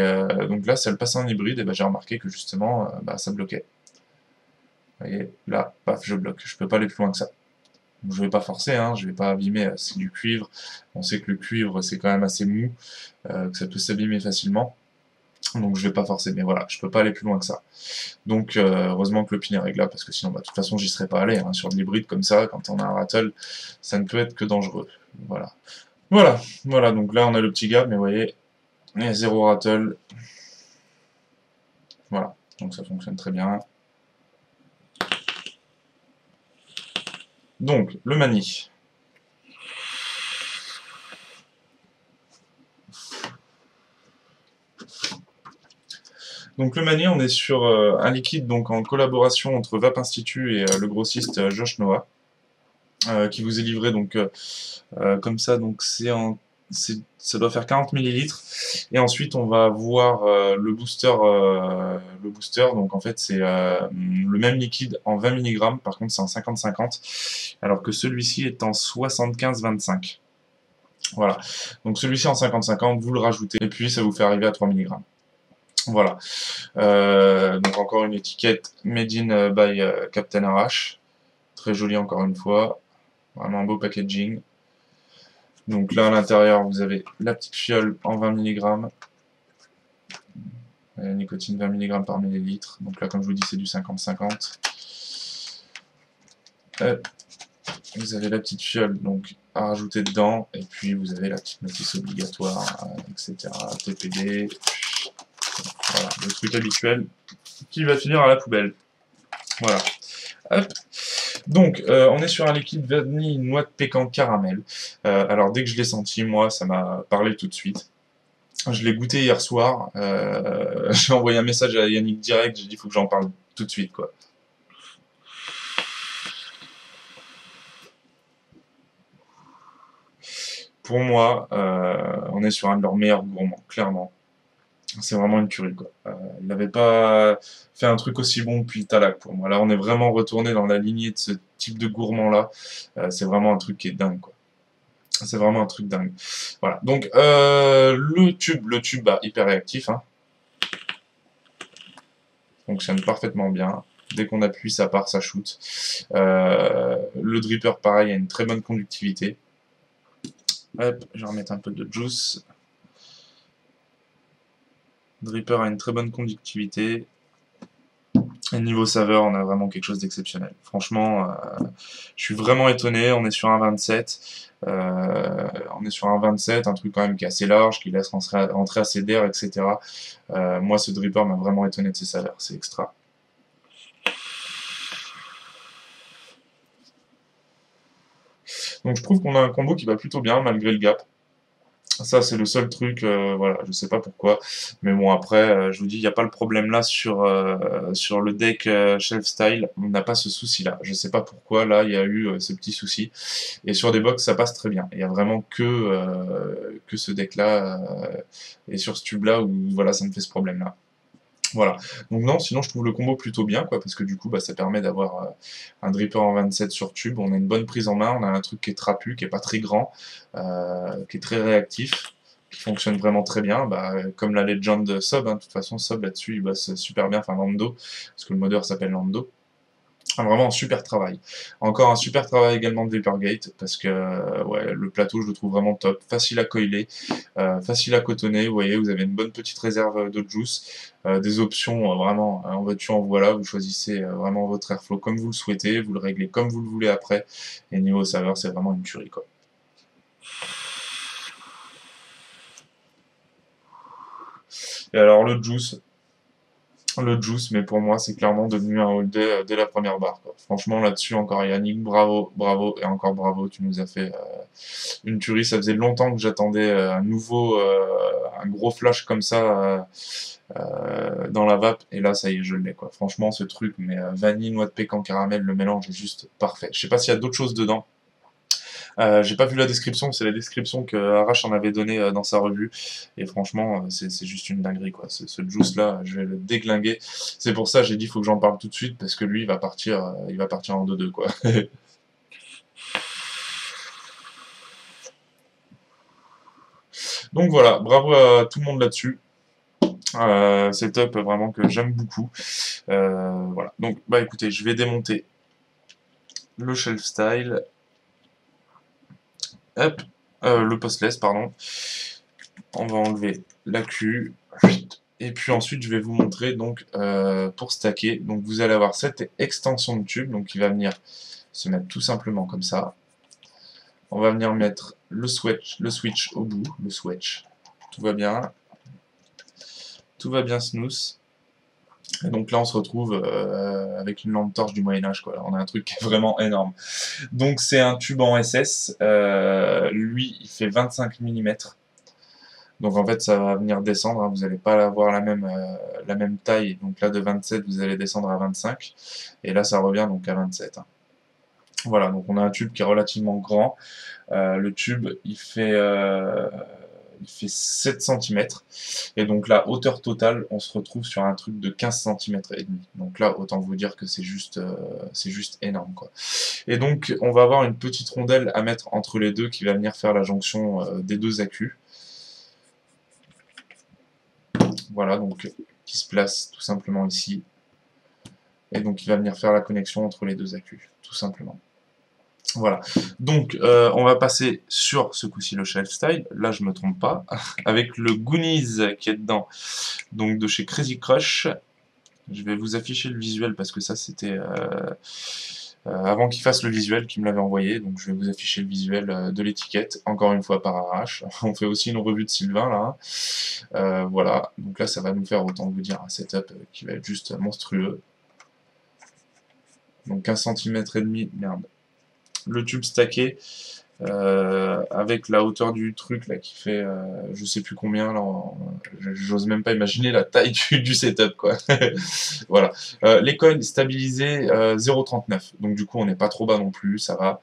S1: donc là, si elle passait en hybride, et ben, j'ai remarqué que justement, bah, ça bloquait. Vous voyez, là, paf, je bloque. Je peux pas aller plus loin que ça. Je vais pas forcer, hein, je vais pas abîmer, c'est du cuivre. On sait que le cuivre c'est quand même assez mou, que ça peut s'abîmer facilement. Donc je vais pas forcer, mais voilà, je peux pas aller plus loin que ça. Donc heureusement que le pin est réglable, parce que sinon bah, de toute façon j'y serais pas allé, hein, sur de l'hybride comme ça, quand on a un rattle, ça ne peut être que dangereux. Voilà. Voilà, donc là on a le petit gap, mais vous voyez, il y a zéro rattle. Voilà, donc ça fonctionne très bien. Donc, le mani. Donc le mani, on est sur un liquide donc en collaboration entre Vape Institut et le grossiste Josh Noah, qui vous est livré donc comme ça. Donc ça doit faire 40 millilitres. Et ensuite, on va avoir le booster. Le booster, donc en fait, c'est le même liquide en 20 mg. Par contre, c'est en 50-50, alors que celui-ci est en 75-25. Voilà. Donc celui-ci en 50-50, vous le rajoutez, et puis ça vous fait arriver à 3 mg. Voilà. Donc encore une étiquette Made in by Captain Arrache. Très jolie encore une fois. Vraiment un beau packaging. Donc là à l'intérieur vous avez la petite fiole en 20 mg. Nicotine 20 mg par millilitre. Donc là comme je vous dis c'est du 50-50. Vous avez la petite fiole donc à rajouter dedans. Et puis vous avez la petite notice obligatoire, etc. TPD. Voilà, le truc habituel qui va finir à la poubelle. Voilà. Hop. Donc, on est sur un liquide vanille noix de pécan caramel. Alors, dès que je l'ai senti, moi, ça m'a parlé tout de suite. Je l'ai goûté hier soir. J'ai envoyé un message à Yannick direct. J'ai dit, il faut que j'en parle tout de suite, quoi. Pour moi, on est sur un de leurs meilleurs gourmands, clairement. C'est vraiment une tuerie, quoi. Il n'avait pas fait un truc aussi bon depuis le Talac, pour moi. Là, on est vraiment retourné dans la lignée de ce type de gourmand-là. C'est vraiment un truc qui est dingue, quoi. C'est vraiment un truc dingue. Voilà. Donc le tube bah, hyper réactif, hein, fonctionne parfaitement bien. Dès qu'on appuie, ça part, ça shoot. Le dripper, pareil, a une très bonne conductivité. Hop, je vais remettre un peu de juice. Le dripper a une très bonne conductivité. Et niveau saveur, on a vraiment quelque chose d'exceptionnel. Franchement, je suis vraiment étonné. On est sur un 27. On est sur un 27, un truc quand même qui est assez large, qui laisse rentrer assez d'air, etc. Moi, ce dripper m'a vraiment étonné de ses saveurs. C'est extra. Donc je trouve qu'on a un combo qui va plutôt bien malgré le gap. Ça, c'est le seul truc, voilà, je sais pas pourquoi. Mais bon, après, je vous dis, il n'y a pas le problème là sur le deck Shelf Style. On n'a pas ce souci-là. Je sais pas pourquoi, là, il y a eu ce petit souci. Et sur des box, ça passe très bien. Il y a vraiment que ce deck-là et sur ce tube-là où, voilà, ça me fait ce problème-là. Voilà. Donc non, sinon je trouve le combo plutôt bien, quoi, parce que du coup, bah, ça permet d'avoir un dripper en 27 sur tube. On a une bonne prise en main, on a un truc qui est trapu, qui est pas très grand, qui est très réactif, qui fonctionne vraiment très bien, bah, comme la Legend Sub, hein. De toute façon, Sub là-dessus, il bosse super bien, enfin Lando, parce que le modeur s'appelle Lando. Vraiment un super travail. Encore un super travail également de Vaporgate, parce que ouais, le plateau je le trouve vraiment top, facile à coiler, facile à cotonner, vous voyez, vous avez une bonne petite réserve de juice, des options vraiment en veux-tu en voilà, vous choisissez vraiment votre airflow comme vous le souhaitez, vous le réglez comme vous le voulez après, et niveau saveur c'est vraiment une tuerie, quoi. Et alors le juice, mais pour moi, c'est clairement devenu un all day dès la première barre, quoi. Franchement, là-dessus, encore Yannick, bravo, bravo, et encore bravo, tu nous as fait une tuerie. Ça faisait longtemps que j'attendais un gros flash comme ça dans la vape, et là, ça y est, je l'ai, quoi. Franchement, ce truc, mais vanille, noix de pécan, caramel, le mélange est juste parfait. Je sais pas s'il y a d'autres choses dedans. J'ai pas vu la description, c'est la description que Arash en avait donnée dans sa revue. Et franchement, c'est juste une dinguerie, quoi. Ce juice-là, je vais le déglinguer. C'est pour ça, j'ai dit, faut que j'en parle tout de suite, parce que lui, il va partir en 2-2, quoi. Donc voilà, bravo à tout le monde là-dessus. Setup vraiment que j'aime beaucoup. Voilà. Donc, bah écoutez, je vais démonter le shelf style. Hop, le postless, pardon. On va enlever la queue. Et puis ensuite, je vais vous montrer donc pour stacker. Donc vous allez avoir cette extension de tube, donc qui va venir se mettre tout simplement comme ça. On va venir mettre le switch au bout, le switch. Tout va bien. Tout va bien snooze. Et donc là, on se retrouve avec une lampe torche du Moyen-Âge, quoi. On a un truc qui est vraiment énorme. Donc c'est un tube en SS. Lui, il fait 25 mm. Donc en fait, ça va venir descendre, hein. Vous n'allez pas avoir la même taille. Donc là, de 27, vous allez descendre à 25. Et là, ça revient donc à 27, hein. Voilà, donc on a un tube qui est relativement grand. Le tube, il fait 7 cm. Et donc la hauteur totale, on se retrouve sur un truc de 15 cm et demi. Donc là, autant vous dire que c'est juste énorme, quoi. Et donc, on va avoir une petite rondelle à mettre entre les deux qui va venir faire la jonction des deux accus. Voilà, donc qui se place tout simplement ici. Et donc, il va venir faire la connexion entre les deux accus, tout simplement. Voilà, donc on va passer sur ce coup-ci le Shelf Style, là je me trompe pas, avec le Goonies qui est dedans, donc de chez Crazy Crush. Je vais vous afficher le visuel parce que ça c'était avant qu'il fasse le visuel qu'il me l'avait envoyé, donc je vais vous afficher le visuel de l'étiquette, encore une fois par arrache. On fait aussi une revue de Sylvain là, voilà, donc là ça va nous faire, autant vous dire, un setup qui va être juste monstrueux. Donc 15 cm et demi, merde. Le tube stacké avec la hauteur du truc là qui fait je sais plus combien là, j'ose même pas imaginer la taille du setup, quoi. Voilà, les coils stabilisés 0,39, donc du coup on n'est pas trop bas non plus, ça va.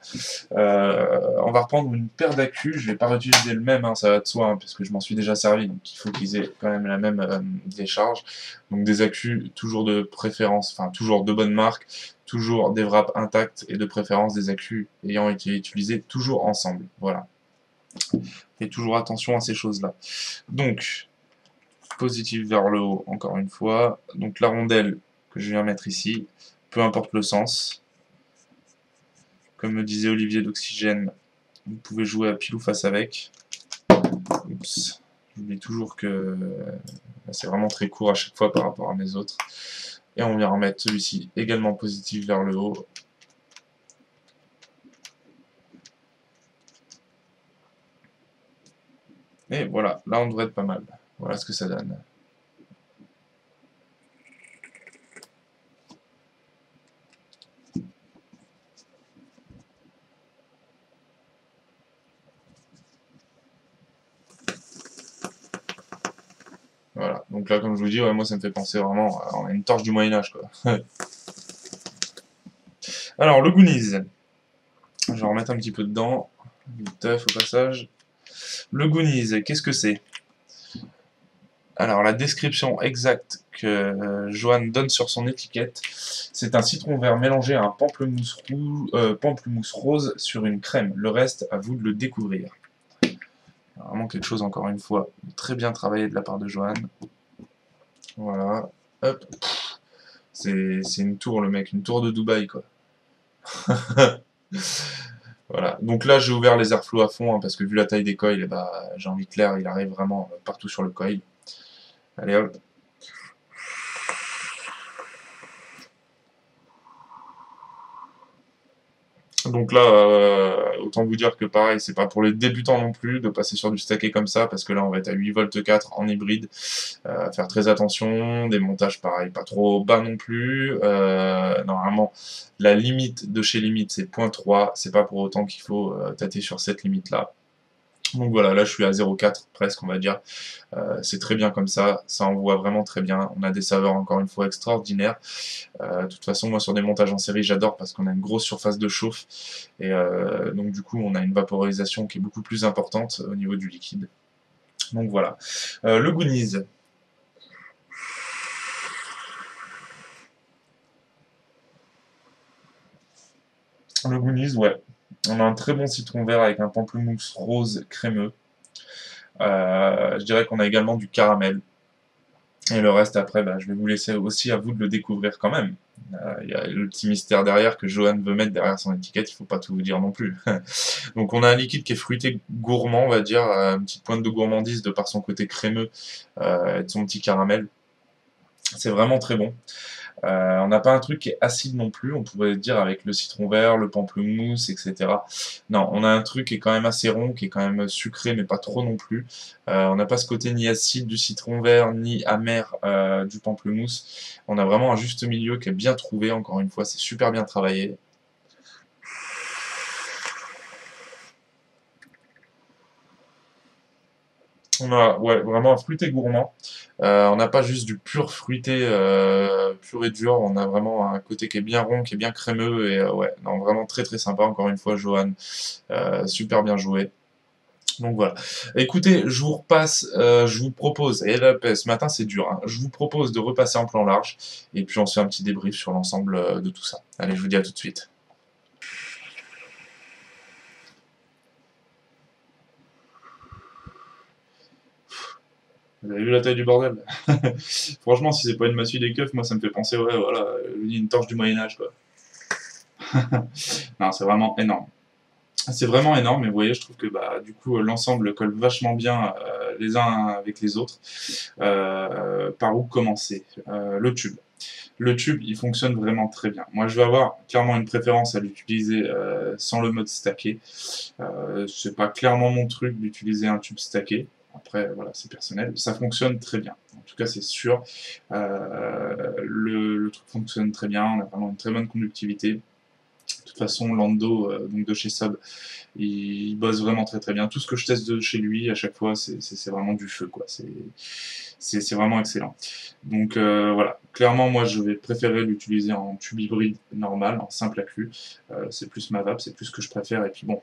S1: On va reprendre une paire d'accus, je vais pas réutiliser le même, hein, ça va de soi, hein, parce que je m'en suis déjà servi, donc il faut qu'ils aient quand même la même décharge. Donc des accus toujours de préférence, enfin toujours de bonne marque, toujours des wraps intacts et de préférence des accus ayant été utilisés toujours ensemble. Voilà. Faites toujours attention à ces choses-là. Donc, positif vers le haut, encore une fois. Donc la rondelle que je viens mettre ici, peu importe le sens. Comme me disait Olivier d'Oxygène, vous pouvez jouer à pile ou face avec. Oups. J'oublie toujours que c'est vraiment très court à chaque fois par rapport à mes autres. Et on vient remettre celui-ci également positif vers le haut. Et voilà, là on devrait être pas mal. Voilà ce que ça donne. Voilà, donc là comme je vous dis, ouais, moi ça me fait penser vraiment à une torche du Moyen-Âge, quoi. Alors le Goonies, je vais en remettre un petit peu dedans, du teuf au passage. Le Goonies, qu'est-ce que c'est? Alors la description exacte que Johan donne sur son étiquette, c'est un citron vert mélangé à un pamplemousse rose sur une crème. Le reste, à vous de le découvrir. Vraiment quelque chose, encore une fois, très bien travaillé de la part de Johan. Voilà, hop. C'est une tour, le mec, une tour de Dubaï, quoi. Voilà, donc là j'ai ouvert les airflow à fond, hein, parce que vu la taille des coils, eh ben, j'ai envie que l'air il arrive vraiment partout sur le coil. Allez hop. Donc là, autant vous dire que pareil, c'est pas pour les débutants non plus de passer sur du stacké comme ça, parce que là on va être à 8,4 V en hybride. Faire très attention, des montages pareil, pas trop bas non plus. Normalement, la limite de chez Limite c'est 0.3, c'est pas pour autant qu'il faut tâter sur cette limite là. Donc voilà, là je suis à 0,4 presque, on va dire. C'est très bien comme ça envoie vraiment très bien. On a des saveurs encore une fois extraordinaires. De toute façon, moi sur des montages en série, j'adore parce qu'on a une grosse surface de chauffe. Et donc du coup, on a une vaporisation qui est beaucoup plus importante au niveau du liquide. Donc voilà. Le Goonies. Le Goonies, ouais. On a un très bon citron vert avec un pamplemousse rose crémeux. Je dirais qu'on a également du caramel. Et le reste, après, bah, je vais vous laisser aussi à vous de le découvrir quand même. Il y a le petit mystère derrière que Johan veut mettre derrière son étiquette, il faut pas tout vous dire non plus. Donc on a un liquide qui est fruité gourmand, on va dire, une petite pointe de gourmandise de par son côté crémeux et de son petit caramel. C'est vraiment très bon. On n'a pas un truc qui est acide non plus, on pourrait dire avec le citron vert, le pamplemousse, etc. Non, on a un truc qui est quand même assez rond, qui est quand même sucré, mais pas trop non plus. On n'a pas ce côté ni acide du citron vert, ni amer du pamplemousse. On a vraiment un juste milieu qui est bien trouvé, encore une fois, c'est super bien travaillé. On a ouais, vraiment un fruité gourmand. On n'a pas juste du pur fruité, pur et dur. On a vraiment un côté qui est bien rond, qui est bien crémeux. Et ouais, non, vraiment très très sympa. Encore une fois, Johan, super bien joué. Donc voilà. Écoutez, je vous repasse, je vous propose, et là, ce matin c'est dur, hein, je vous propose de repasser en plan large. Et puis on se fait un petit débrief sur l'ensemble de tout ça. Allez, je vous dis à tout de suite. Vous avez vu la taille du bordel? Franchement, si c'est pas une massue des keufs, moi ça me fait penser, ouais, voilà, une torche du Moyen-Âge, quoi. Non, c'est vraiment énorme. C'est vraiment énorme, et vous voyez, je trouve que bah, du coup, l'ensemble colle vachement bien les uns avec les autres. Par où commencer? Le tube. Le tube, il fonctionne vraiment très bien. Moi, je vais avoir clairement une préférence à l'utiliser sans le mode stacké. C'est pas clairement mon truc d'utiliser un tube stacké. Après, voilà, c'est personnel. Ça fonctionne très bien. En tout cas, c'est sûr. Le truc fonctionne très bien. On a vraiment une très bonne conductivité. De toute façon, Lando, donc de chez Sub, il bosse vraiment très très bien. Tout ce que je teste de chez lui, à chaque fois, c'est vraiment du feu, quoi. C'est vraiment excellent. Donc voilà, clairement, moi, je vais préférer l'utiliser en tube hybride normal, en simple accru. C'est plus ma vape, c'est plus ce que je préfère. Et puis bon,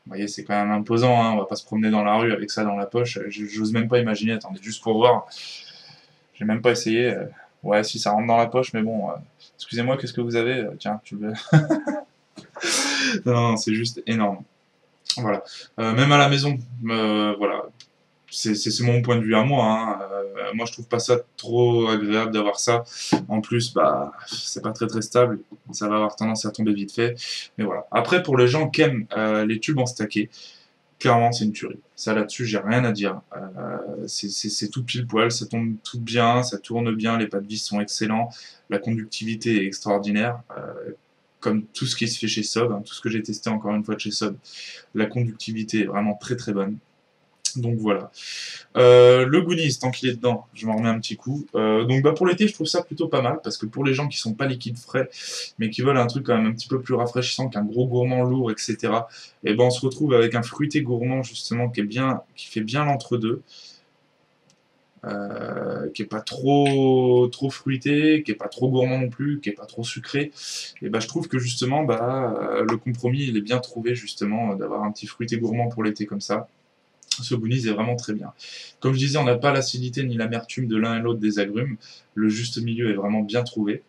S1: vous voyez, c'est quand même imposant, hein. On va pas se promener dans la rue avec ça dans la poche. J'ose même pas imaginer. Attendez, juste pour voir. J'ai même pas essayé. Ouais, si ça rentre dans la poche, mais bon. Excusez-moi, qu'est-ce que vous avez? Tiens, tu veux. Non, non, c'est juste énorme. Voilà. Même à la maison, voilà. C'est mon point de vue à moi, hein. Moi, je trouve pas ça trop agréable d'avoir ça. En plus, bah, c'est pas très très stable. Ça va avoir tendance à tomber vite fait. Mais voilà. Après, pour les gens qui aiment les tubes en stacké, clairement, c'est une tuerie. Ça là-dessus, j'ai rien à dire. C'est tout pile poil, ça tombe tout bien, ça tourne bien, les pas de vis sont excellents, la conductivité est extraordinaire. Comme tout ce qui se fait chez Sob, hein, tout ce que j'ai testé encore une fois de chez Sob, la conductivité est vraiment très très bonne. Donc voilà. Le Goonies, tant qu'il est dedans, je m'en remets un petit coup. Donc bah, pour l'été, je trouve ça plutôt pas mal, parce que pour les gens qui sont pas liquides frais, mais qui veulent un truc quand même un petit peu plus rafraîchissant qu'un gros gourmand lourd, etc., et ben on se retrouve avec un fruité gourmand justement qui est bien, qui fait bien l'entre-deux. Qui est pas trop fruité, qui est pas trop gourmand non plus, qui est pas trop sucré. Et bah je trouve que justement bah le compromis il est bien trouvé justement d'avoir un petit fruité gourmand pour l'été comme ça. Ce Goonies est vraiment très bien. Comme je disais, on n'a pas l'acidité ni l'amertume de l'un et l'autre des agrumes. Le juste milieu est vraiment bien trouvé.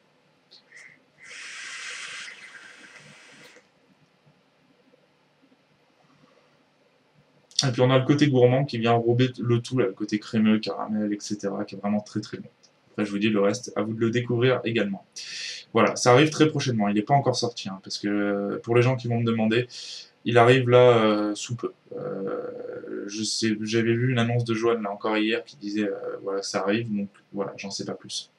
S1: Et puis on a le côté gourmand qui vient enrober le tout, là, le côté crémeux, caramel, etc., qui est vraiment très très bon. Après, je vous dis le reste, à vous de le découvrir également. Voilà, ça arrive très prochainement. Il n'est pas encore sorti, hein, parce que pour les gens qui vont me demander, il arrive là sous peu. J'avais vu une annonce de Joanne là encore hier qui disait voilà ça arrive, donc voilà, j'en sais pas plus.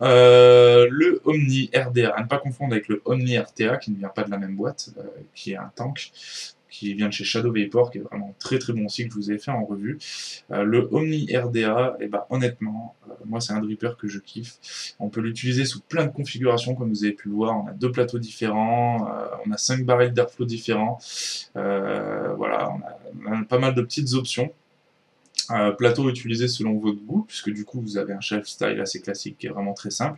S1: Le Omni RDA, à ne pas confondre avec le Omni RTA qui ne vient pas de la même boîte, qui est un tank, qui vient de chez Shadow Vapor, qui est vraiment très très bon aussi, que je vous ai fait en revue. Le Omni RDA, et bah, honnêtement, moi c'est un dripper que je kiffe. On peut l'utiliser sous plein de configurations, comme vous avez pu le voir. On a deux plateaux différents, on a 5 barils d'airflow différents. Voilà, on a pas mal de petites options. Plateau utilisé selon votre goût, puisque du coup vous avez un shelf style assez classique qui est vraiment très simple.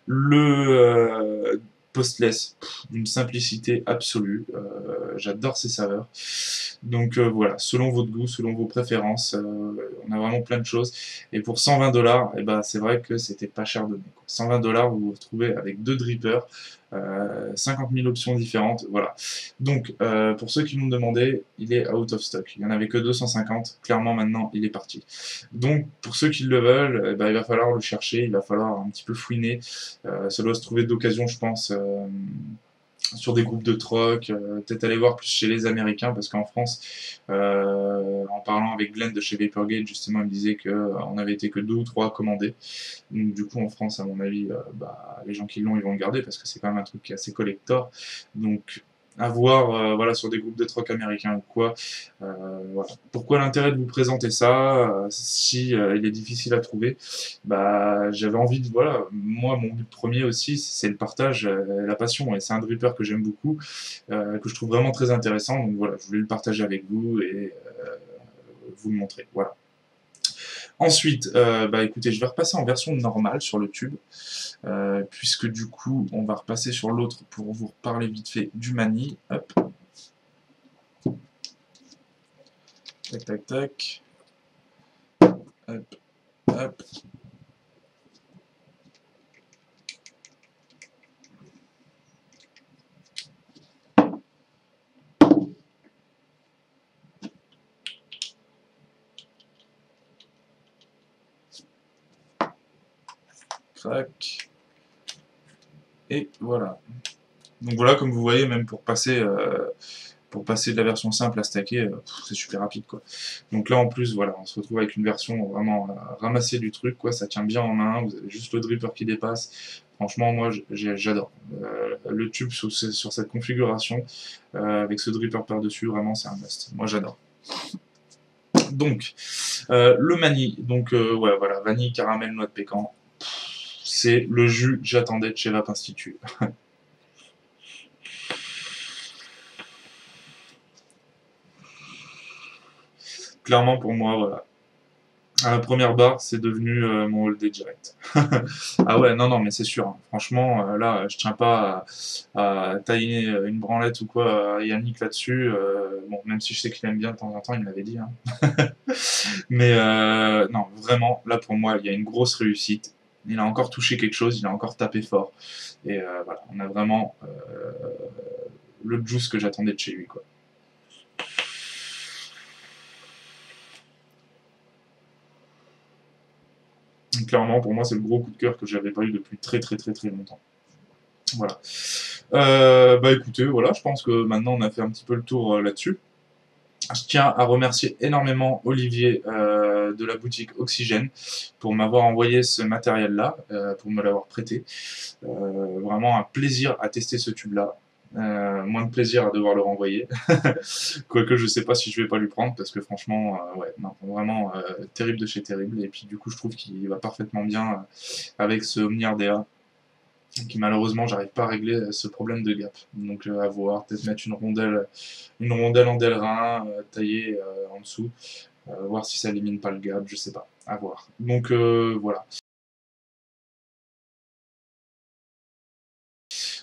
S1: Le postless, d'une simplicité absolue. J'adore ces saveurs. Donc voilà, selon votre goût, selon vos préférences, on a vraiment plein de choses. Et pour 120 $, eh ben, c'est vrai que c'était pas cher donné. 120 $, vous vous retrouvez avec deux drippers, 50 000 options différentes. Voilà. Donc, pour ceux qui m'ont demandé, il est out of stock. Il n'y en avait que 250. Clairement, maintenant, il est parti. Donc, pour ceux qui le veulent, eh ben, il va falloir le chercher, il va falloir un petit peu fouiner. Ça doit se trouver d'occasion, je pense, sur des groupes de troc, peut-être aller voir plus chez les Américains, parce qu'en France, en parlant avec Glenn de chez Vaporgate, justement, il me disait qu'on avait été que 2 ou 3 commandés. Donc du coup, en France, à mon avis, les gens qui l'ont, ils vont le garder, parce que c'est quand même un truc qui est assez collector. Donc à voir voilà, sur des groupes de troc américains ou quoi. Voilà. Pourquoi l'intérêt de vous présenter ça si il est difficile à trouver? J'avais envie de, voilà, moi mon but premier aussi c'est le partage, la passion, et c'est un dripper que j'aime beaucoup, que je trouve vraiment très intéressant, donc voilà, je voulais le partager avec vous et vous le montrer, voilà. Ensuite, écoutez, je vais repasser en version normale sur le tube, puisque du coup, on va repasser sur l'autre pour vous reparler vite fait du mani. Hop. Tac, tac, tac. Hop, hop. Crac. Et voilà. Donc voilà, comme vous voyez, même pour passer de la version simple à stacker, c'est super rapide, quoi. Donc là, en plus, voilà, on se retrouve avec une version vraiment ramassée du truc, quoi. Ça tient bien en main, vous avez juste le dripper qui dépasse. Franchement, moi, j'adore. Le tube sur cette configuration, avec ce dripper par-dessus, vraiment, c'est un must. Moi, j'adore. Donc, le mani, donc, ouais, voilà, vanille, caramel, noix de pécan. C'est le jus que j'attendais de chez Vape Institut. Clairement, pour moi, voilà. À la première barre, c'est devenu mon all day direct. Ah ouais, non, non, mais c'est sûr. Hein. Franchement, là, je tiens pas à tailler une branlette ou quoi à Yannick là-dessus. Bon, même si je sais qu'il aime bien de temps en temps, il me l'avait dit. Hein. Mais non, vraiment, là, pour moi, il y a une grosse réussite. Il a encore touché quelque chose, il a encore tapé fort. Et voilà, on a vraiment le juice que j'attendais de chez lui, quoi. Clairement, pour moi, c'est le gros coup de cœur que j'avais pas eu depuis très très très très longtemps. Voilà. Écoutez, voilà, je pense que maintenant on a fait un petit peu le tour là-dessus. Je tiens à remercier énormément Olivier de la boutique Oxygène pour m'avoir envoyé ce matériel-là, pour me l'avoir prêté. Vraiment un plaisir à tester ce tube-là. Moins de plaisir à devoir le renvoyer. Quoique je sais pas si je vais pas lui prendre, parce que franchement, ouais, non, vraiment terrible de chez terrible. Et puis du coup, je trouve qu'il va parfaitement bien avec ce Omni RDA, qui malheureusement, j'arrive pas à régler ce problème de gap. Donc à voir, peut-être mettre une rondelle en Delrin taillée en dessous, voir si ça élimine pas le gap, je sais pas, à voir. Donc voilà.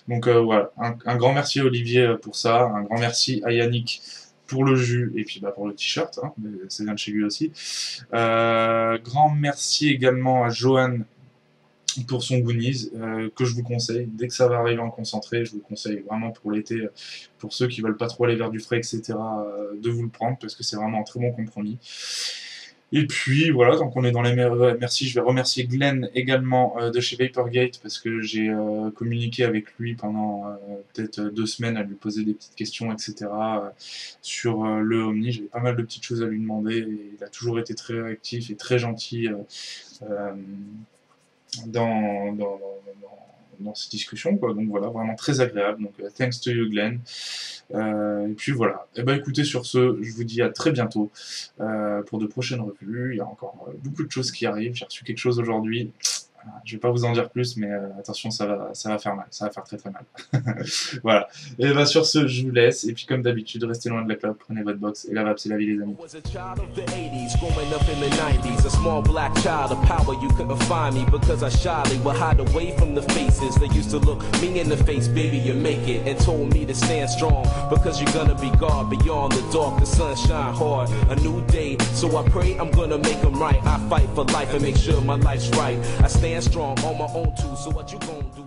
S1: Donc voilà, un grand merci à Olivier pour ça, un grand merci à Yannick pour le jus et puis pour le t-shirt, hein, ça vient de chez lui aussi. Grand merci également à Johan pour son Goonies, que je vous conseille. Dès que ça va arriver en concentré, je vous conseille vraiment pour l'été, pour ceux qui veulent pas trop aller vers du frais, etc., de vous le prendre, parce que c'est vraiment un très bon compromis. Et puis voilà, tant qu'on est dans les merci, je vais remercier Glenn également de chez Vaporgate, parce que j'ai communiqué avec lui pendant peut-être 2 semaines à lui poser des petites questions, etc. Sur le Omni. J'avais pas mal de petites choses à lui demander, et il a toujours été très réactif et très gentil dans ces discussions, quoi. Donc voilà, vraiment très agréable. Donc thanks to you, Glenn. Et puis voilà. Et écoutez, sur ce, je vous dis à très bientôt pour de prochaines revues. Il y a encore beaucoup de choses qui arrivent. J'ai reçu quelque chose aujourd'hui. Je vais pas vous en dire plus, mais attention, ça va faire mal. Ça va faire très très mal. Voilà. Et sur ce, je vous laisse. Et puis comme d'habitude, restez loin de la clope, prenez votre box. Et la vape, c'est la vie, les amis. Because you're gonna be God beyond the dark, the sunshine hard, a new day, so I pray I'm gonna make them right. I fight for life and make sure my life's right. I stand strong on my own too, so what you gonna do?